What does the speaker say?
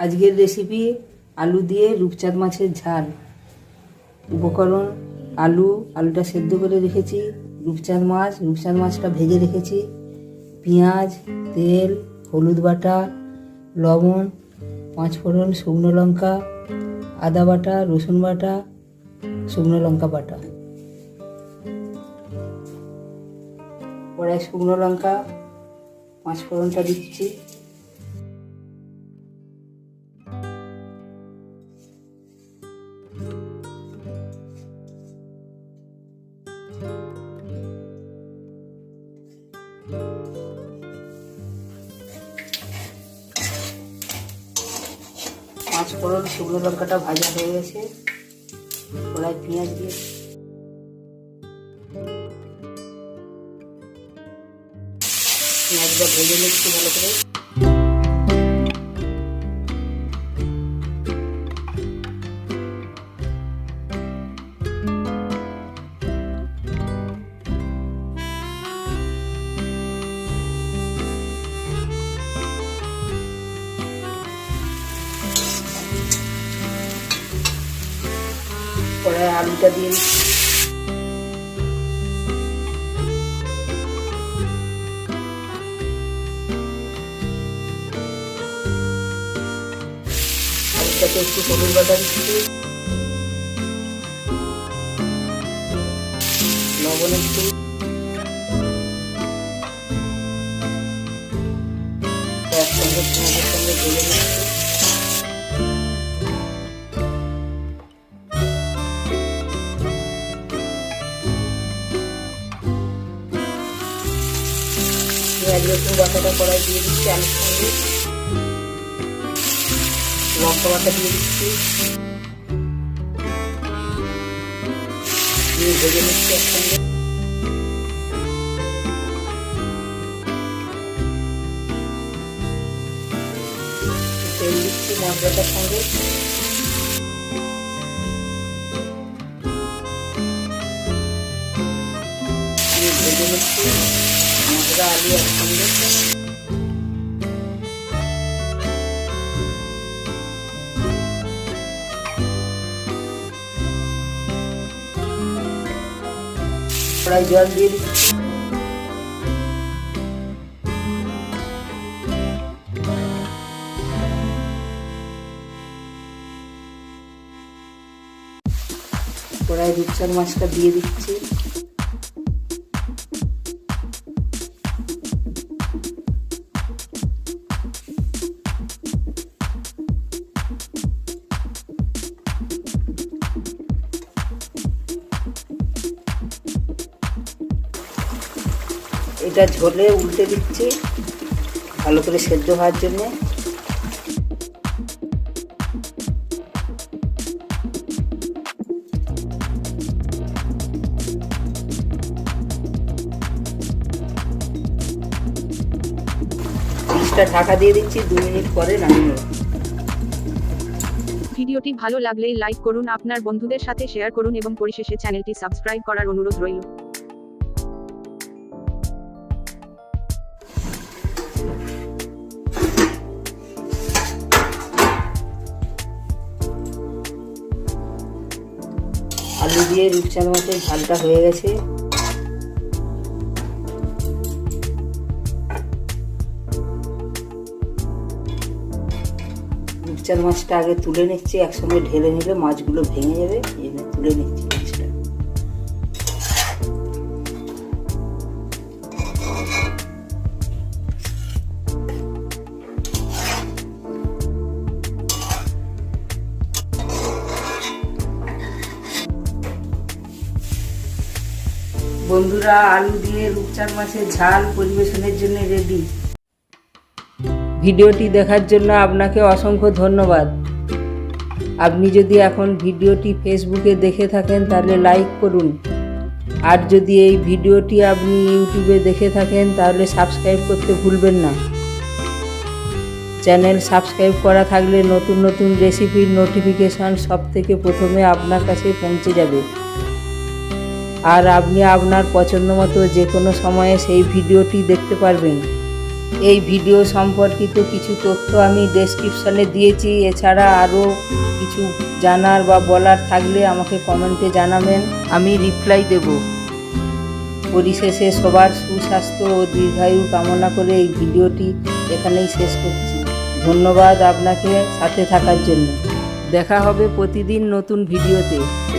আজকের রেসিপি আলু দিয়ে রূপচাঁদ মাছের ঝাল। উপকরণ: আলুটা সেদ্ধ করে রেখেছি, রূপচাঁদ মাছটা ভেজে রেখেছি, পেঁয়াজ, তেল, হলুদ বাটা, লবণ, 5 ফোড়ন, শুকনো লঙ্কা, আদা বাটা, রসুন বাটা, শুকনো লঙ্কা বাটা। কড়াই শুকনো লঙ্কা 5 ফোড়নটা দিচ্ছি, শুকনো লঙ্কাটা ভাজা হয়ে গেছে। কড়াই পেঁয়াজ দিয়ে পেঁয়াজটা ভেজে নিচ্ছি ভালো করে। কড়াই আলুটা দিয়ে দিচ্ছি, আলুটাতে একটু হলুদ বাটা দিচ্ছি, লবণ একটু, একসঙ্গে পেঁয়াজের সঙ্গে ভেজে নিচ্ছি। পেঁয়াজ রসুন বাটাটা কড়াই দিয়ে দিচ্ছি, আলুর সঙ্গে লঙ্কা বাটা দিয়ে দিচ্ছি, দিয়ে ভেজে নিচ্ছি একসঙ্গে। তেল দিচ্ছি মশলাটার সঙ্গে, ভেজে নিচ্ছি মশলা আলু একসঙ্গে। কড়াই জল দিয়ে দিচ্ছি, কড়াই রূপচাঁদ মাছটা দিয়ে দিচ্ছি, এটা ঝোলে উল্টে দিচ্ছি ভালো করে সেদ্ধ হওয়ার জন্য। মাছটা ঢাকা দিয়ে দিচ্ছি, 2 মিনিট পরে নামিয়ে নেব। ভিডিওটি ভালো লাগলে লাইক করুন, আপনার বন্ধুদের সাথে শেয়ার করুন এবং পরিশেষে চ্যানেলটি সাবস্ক্রাইব করার অনুরোধ রইল। আলু দিয়ে রূপচাঁদ মাছের ঝালটা হয়ে গেছে। রূপচাঁদ মাছটা আগে তুলে নিচ্ছি, একসঙ্গে ঢেলে নিলে মাছগুলো ভেঙে যাবে, এই জন্য তুলে নিচ্ছি মাছটা। বন্ধুরা, আলু দিয়ে রূপচাঁদ মাছের ঝাল পরিবেশনের জন্য রেডি। ভিডিওটি দেখার জন্য আপনাকে অসংখ্য ধন্যবাদ। আপনি যদি এখন ভিডিওটি ফেসবুকে দেখে থাকেন তাহলে লাইক করুন, আর যদি এই ভিডিওটি আপনি ইউটিউবে দেখে থাকেন তাহলে সাবস্ক্রাইব করতে ভুলবেন না। চ্যানেল সাবস্ক্রাইব করা থাকলে নতুন নতুন রেসিপির নোটিফিকেশান সবথেকে প্রথমে আপনার কাছে পৌঁছে যাবে, আর আপনি আপনার পছন্দ মতো যে কোনো সময়ে সেই ভিডিওটি দেখতে পারবেন। এই ভিডিও সম্পর্কিত কিছু তথ্য আমি ডেসক্রিপশনে দিয়েছি। এছাড়া আরও কিছু জানার বা বলার থাকলে আমাকে কমেন্টে জানাবেন, আমি রিপ্লাই দেব। পরিশেষে সবার সুস্বাস্থ্য ও দীর্ঘায়ু কামনা করে এই ভিডিওটি এখানেই শেষ করছি। ধন্যবাদ আপনাকে সাথে থাকার জন্য। দেখা হবে প্রতিদিন নতুন ভিডিওতে।